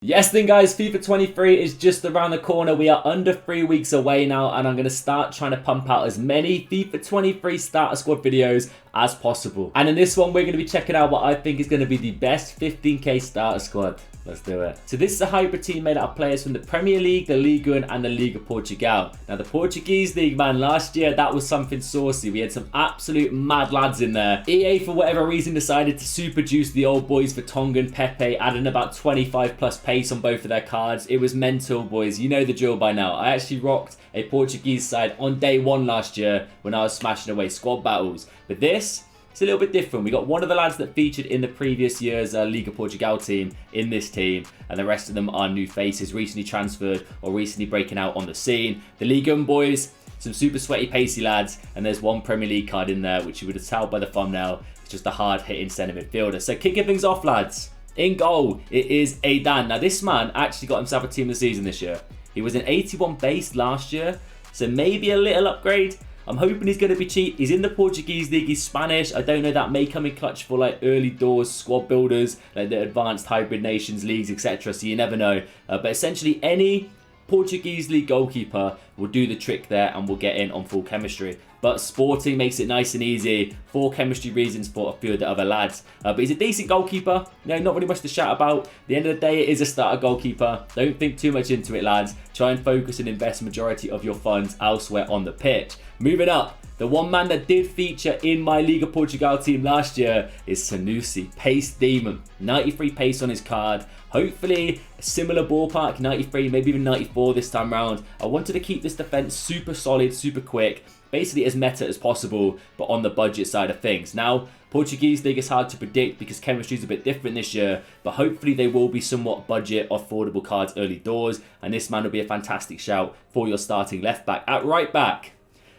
Yes then guys, FIFA 23 is just around the corner. We are under 3 weeks away now, and I'm going to start trying to pump out as many FIFA 23 starter squad videos as possible. And in this one, we're going to be checking out what I think is going to be the best 15k starter squad. Let's do it. So this is a hybrid team made up of players from the Premier League, the Liga 1 and the Liga Portugal. Now the Portuguese league, man, last year that was something saucy. We had some absolute mad lads in there. EA, for whatever reason, decided to super juice the old boys for Tonga and Pepe, adding about 25 plus pace on both of their cards. It was mental, boys. You know the drill by now. I actually rocked a Portuguese side on day one last year when I was smashing away squad battles. But this, it's a little bit different. We got one of the lads that featured in the previous year's Liga Portugal team in this team, and the rest of them are new faces, recently transferred or recently breaking out on the scene. The Liga 1 boys, some super sweaty, pacey lads, and there's one Premier League card in there, which you would have told by the thumbnail. It's just a hard-hitting centre midfielder. So kicking things off, lads. In goal, it is Aidan. Now this man actually got himself a team of the season this year. He was an 81 base last year, so maybe a little upgrade. I'm hoping he's going to be cheap. He's in the Portuguese league. He's Spanish. I don't know, that may come in clutch for like early doors squad builders, like the advanced hybrid nations leagues, etc. So you never know. But essentially any Portuguese league goalkeeper will do the trick there and will get in on full chemistry. But Sporting makes it nice and easy for chemistry reasons for a few of the other lads. But he's a decent goalkeeper. You know, not really much to shout about. At the end of the day, it is a starter goalkeeper. Don't think too much into it, lads. Try and focus and invest majority of your funds elsewhere on the pitch. Moving up, the one man that did feature in my Liga Portugal team last year is st.juste, pace demon. 93 pace on his card. Hopefully a similar ballpark, 93, maybe even 94 this time round. I wanted to keep this defense super solid, super quick, basically as meta as possible, but on the budget side of things. Now, Portuguese league is hard to predict because chemistry is a bit different this year, but hopefully they will be somewhat budget, affordable cards early doors, and this man will be a fantastic shout for your starting left back. At right back,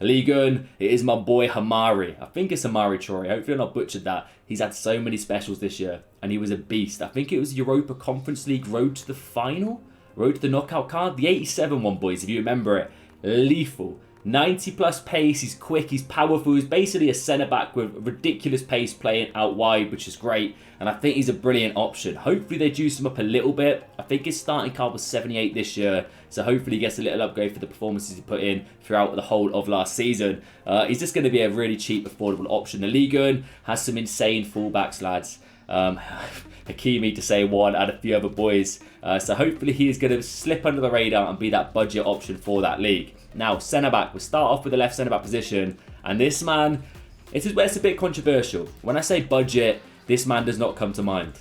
Liga 1, it is my boy Hamari. I think it's Hamari Troy. Hopefully I'm not butchered that. He's had so many specials this year, and he was a beast. I think it was Europa Conference League road to the final, road to the knockout card. The 87 one, boys, if you remember it. Lethal. 90 plus pace, he's quick, he's powerful, he's basically a centre-back with ridiculous pace playing out wide, which is great, and I think he's a brilliant option. Hopefully they juice him up a little bit. I think his starting card was 78 this year, so hopefully he gets a little upgrade for the performances he put in throughout the whole of last season. He's just going to be a really cheap, affordable option. The Liga 1 has some insane fullbacks, lads. Hakimi, to say one, and a few other boys. So hopefully he is going to slip under the radar and be that budget option for that league. Now, centre-back. We'll start off with the left centre-back position. And this man, it's where it's a bit controversial. When I say budget, this man does not come to mind.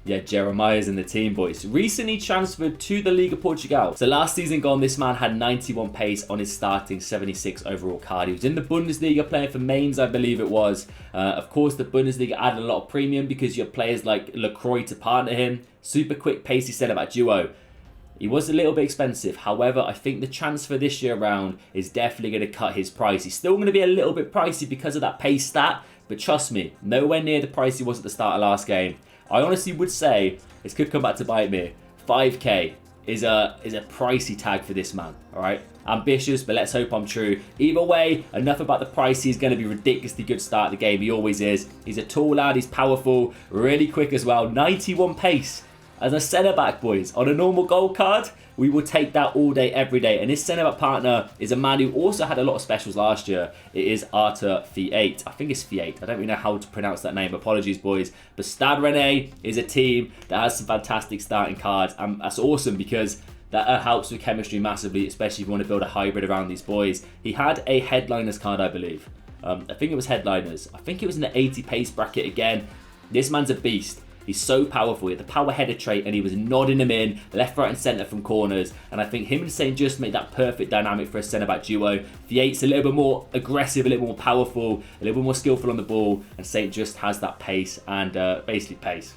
Yeah, Jeremiah's in the team, boys. Recently transferred to the Liga Portugal. So last season gone, this man had 91 pace on his starting 76 overall card. He was in the Bundesliga playing for Mainz, I believe it was. Of course, the Bundesliga added a lot of premium because you have players like Lacroix to partner him. Super quick, pacey centre-back duo. He was a little bit expensive. However, I think the transfer this year around is definitely going to cut his price. He's still going to be a little bit pricey because of that pace stat. But trust me, nowhere near the price he was at the start of last game. I honestly would say this could come back to bite me. 5k is a pricey tag for this man, all right? Ambitious, but let's hope I'm true. Either way, enough about the price. He's going to be ridiculously good start of the game. He always is. He's a tall lad. He's powerful, really quick as well. 91 pace. As a centre-back, boys, on a normal gold card, we will take that all day, every day. And this centre-back partner is a man who also had a lot of specials last year. It is Arthur Fiat. I think it's Fiat. I don't really know how to pronounce that name. Apologies, boys. But Stade Rennais is a team that has some fantastic starting cards. And that's awesome because that helps with chemistry massively, especially if you want to build a hybrid around these boys. He had a headliners card, I believe. I think it was headliners. I think it was in the 80 pace bracket again. This man's a beast. He's so powerful. He had the power header trait and he was nodding him in left, right and centre from corners. And I think him and st.juste make that perfect dynamic for a centre-back duo. Fiat's a little bit more aggressive, a little more powerful, a little bit more skillful on the ball. And st.juste has that pace and basically pace.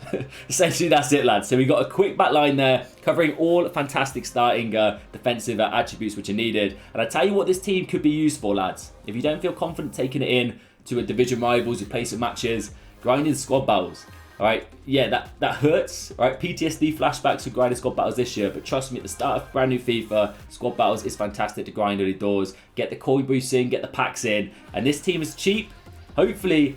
Essentially, that's it, lads. So we got a quick back line there covering all fantastic starting defensive attributes which are needed. And I tell you what this team could be used for, lads. If you don't feel confident taking it in to a division rivals who play some matches, grinding squad battles. Alright, yeah, that hurts. Alright, PTSD flashbacks for grinding squad battles this year, but trust me, at the start of brand new FIFA, squad battles is fantastic to grind early doors, get the coin boosts in, get the packs in, and this team is cheap, hopefully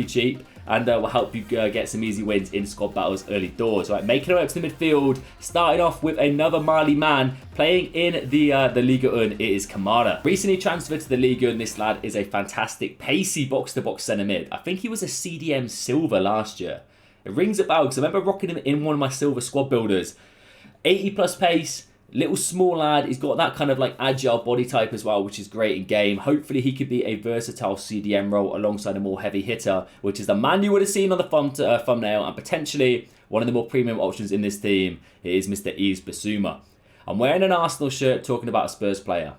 cheap, and will help you get some easy wins in squad battles early doors. Right, making our way up to the midfield, starting off with another Mali man playing in the Liga 1. It is Kamara. Recently transferred to the Liga 1, this lad is a fantastic, pacey box-to-box centre mid. I think he was a CDM silver last year. It rings a bell because I remember rocking him in one of my silver squad builders. 80 plus pace, little small lad. He's got that kind of like agile body type as well, which is great in game. Hopefully he could be a versatile CDM role alongside a more heavy hitter, which is the man you would have seen on the thumbnail, and potentially one of the more premium options in this team. It is Mr. Yves Bissouma. I'm wearing an Arsenal shirt talking about a Spurs player.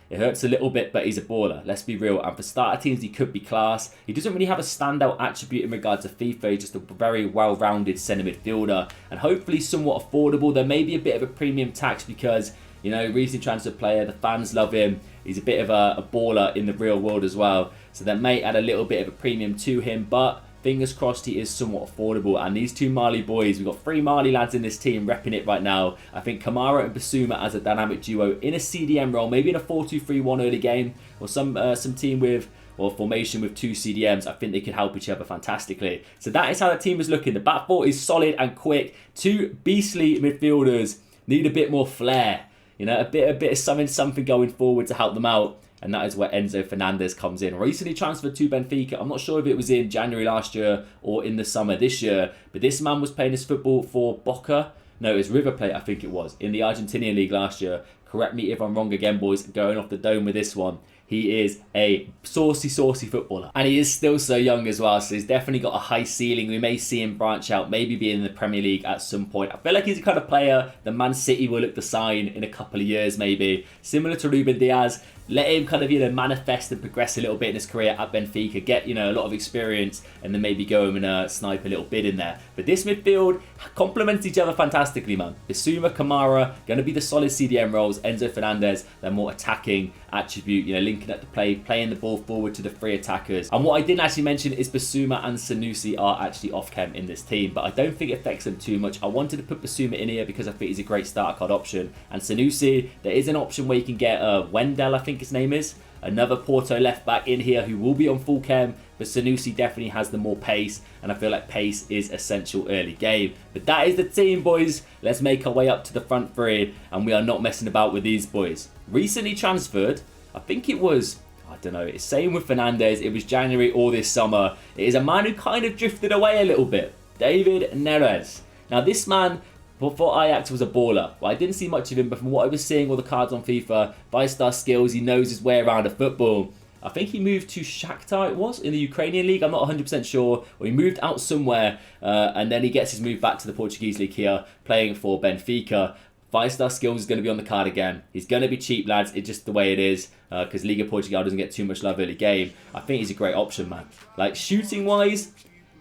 It hurts a little bit, but he's a baller. Let's be real. And for starter teams, he could be class. He doesn't really have a standout attribute in regards to FIFA. He's just a very well-rounded centre midfielder. And hopefully somewhat affordable. There may be a bit of a premium tax because, you know, recent transfer player. The fans love him. He's a bit of a baller in the real world as well. So that may add a little bit of a premium to him. But fingers crossed he is somewhat affordable. And these two Mali boys, we've got 3 Mali lads in this team repping it right now. I think Kamara and Bissouma as a dynamic duo in a CDM role, maybe in a 4-2-3-1 early game, or some team with, or formation with 2 CDMs. I think they could help each other fantastically. So that is how the team is looking. The back four is solid and quick. 2 beastly midfielders need a bit more flair. You know, a bit of something going forward to help them out. And that is where Enzo Fernandez comes in. Recently transferred to Benfica. I'm not sure if it was in January last year or in the summer this year. But this man was playing his football for Boca. No, it was River Plate, I think it was. In the Argentinian League last year. Correct me if I'm wrong again, boys. Going off the dome with this one. He is a saucy footballer. And he is still so young as well. So he's definitely got a high ceiling. We may see him branch out. Maybe be in the Premier League at some point. I feel like he's the kind of player that Man City will look to sign in a couple of years maybe. Similar to Ruben Diaz. Let him kind of, you know, manifest and progress a little bit in his career at Benfica. Get, you know, a lot of experience and then maybe go home and snipe a little bit in there. But this midfield complements each other fantastically, man. Bissouma, Kamara, going to be the solid CDM roles. Enzo Fernandez, they're more attacking attribute, you know, linking up the play, playing the ball forward to the 3 attackers. And what I didn't actually mention is Bissouma and Sanusi are actually off-cam in this team, but I don't think it affects them too much. I wanted to put Bissouma in here because I think he's a great starter card option. And Sanusi, there is an option where you can get Wendell, I think his name is, another Porto left back in here who will be on full chem, but Sanusi definitely has the more pace, and I feel like pace is essential early game. But that is the team, boys. Let's make our way up to the front 3, and we are not messing about with these boys. Recently transferred, I think it was, I don't know, it's same with Fernandez, it was January or this summer. It is a man who kind of drifted away a little bit, David Neres. Now this man, before Ajax, was a baller. Well, I didn't see much of him, but from what I was seeing, all the cards on FIFA, 5-star skills, he knows his way around a football. I think he moved to Shakhtar, it was, in the Ukrainian league. I'm not 100% sure. Or he moved out somewhere, and then he gets his move back to the Portuguese league here, playing for Benfica. 5-star skills is going to be on the card again. He's going to be cheap, lads. It's just the way it is, because Liga Portugal doesn't get too much love early game. I think he's a great option, man. Like, shooting-wise,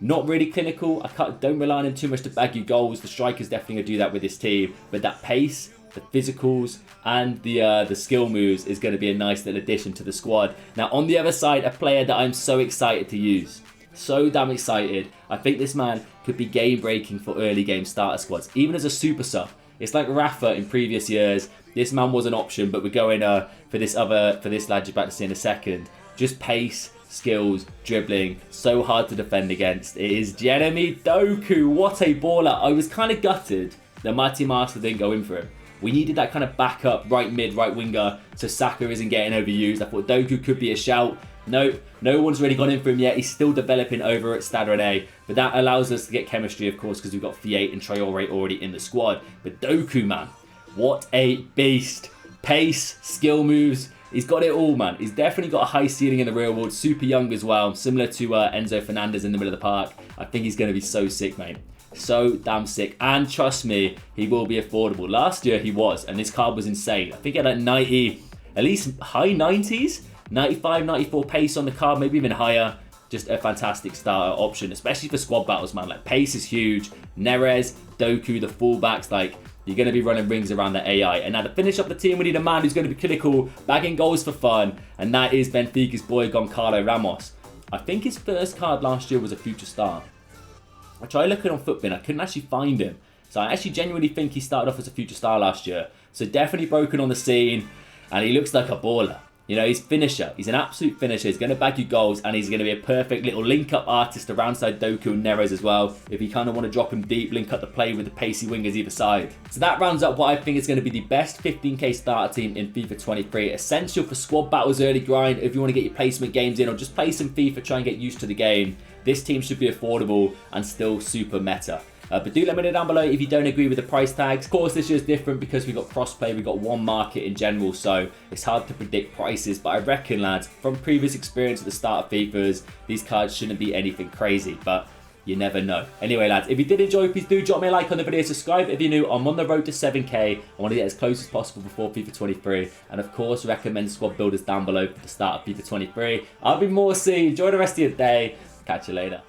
not really clinical. Don't rely on him too much to bag you goals. The striker's definitely going to do that with this team. But that pace, the physicals, and the skill moves is going to be a nice little addition to the squad. Now, on the other side, a player that I'm so excited to use. So damn excited. I think this man could be game-breaking for early game starter squads, even as a super sub. It's like Rafa in previous years. This man was an option, but we're going for this lad you're about to see in a second. Just pace, skills, dribbling, so hard to defend against. It is Jeremy Doku. What a baller. I was kind of gutted that Marty Master didn't go in for him. We needed that kind of backup right mid, right winger, so Saka isn't getting overused. I thought Doku could be a shout. No one's really gone in for him yet. He's still developing over at Stade Rennais, but that allows us to get chemistry, of course, because we've got Fiat and Traore already in the squad. But Doku, man, what a beast. Pace, skill moves, he's got it all, man. He's definitely got a high ceiling in the real world, super young as well, similar to Enzo Fernandez in the middle of the park. I think he's going to be so sick, mate. So damn sick. And trust me, he will be affordable. Last year he was, and this card was insane. I think he had like 90, at least high 90s, 95, 94 pace on the card, maybe even higher. Just a fantastic starter option, especially for squad battles, man. Like, pace is huge. Neres, Doku, the fullbacks, like, you're going to be running rings around the AI. And now to finish up the team, we need a man who's going to be clinical, bagging goals for fun, and that is Benfica's boy, Goncalo Ramos. I think his first card last year was a future star. I tried looking on Footbin, I couldn't actually find him. So I actually genuinely think he started off as a future star last year. So definitely broken on the scene, and he looks like a baller. You know, he's finisher. He's an absolute finisher. He's going to bag you goals, and he's going to be a perfect little link-up artist around side Doku and Neres as well. If you kind of want to drop him deep, link up the play with the pacey wingers either side. So that rounds up what I think is going to be the best 15k starter team in FIFA 23. Essential for squad battles, early grind, if you want to get your placement games in or just play some FIFA, try and get used to the game. This team should be affordable and still super meta. But do let me know down below if you don't agree with the price tags. Of course, this year is different because we've got crossplay, we've got one market in general, so it's hard to predict prices. But I reckon, lads, from previous experience at the start of FIFAs, these cards shouldn't be anything crazy, but you never know. Anyway, lads, if you did enjoy, please do drop me a like on the video, subscribe if you're new. I'm on the road to 7k. I want to get as close as possible before FIFA 23. And of course, recommend squad builders down below for the start of FIFA 23. I'll be more. Enjoy the rest of your day. Catch you later.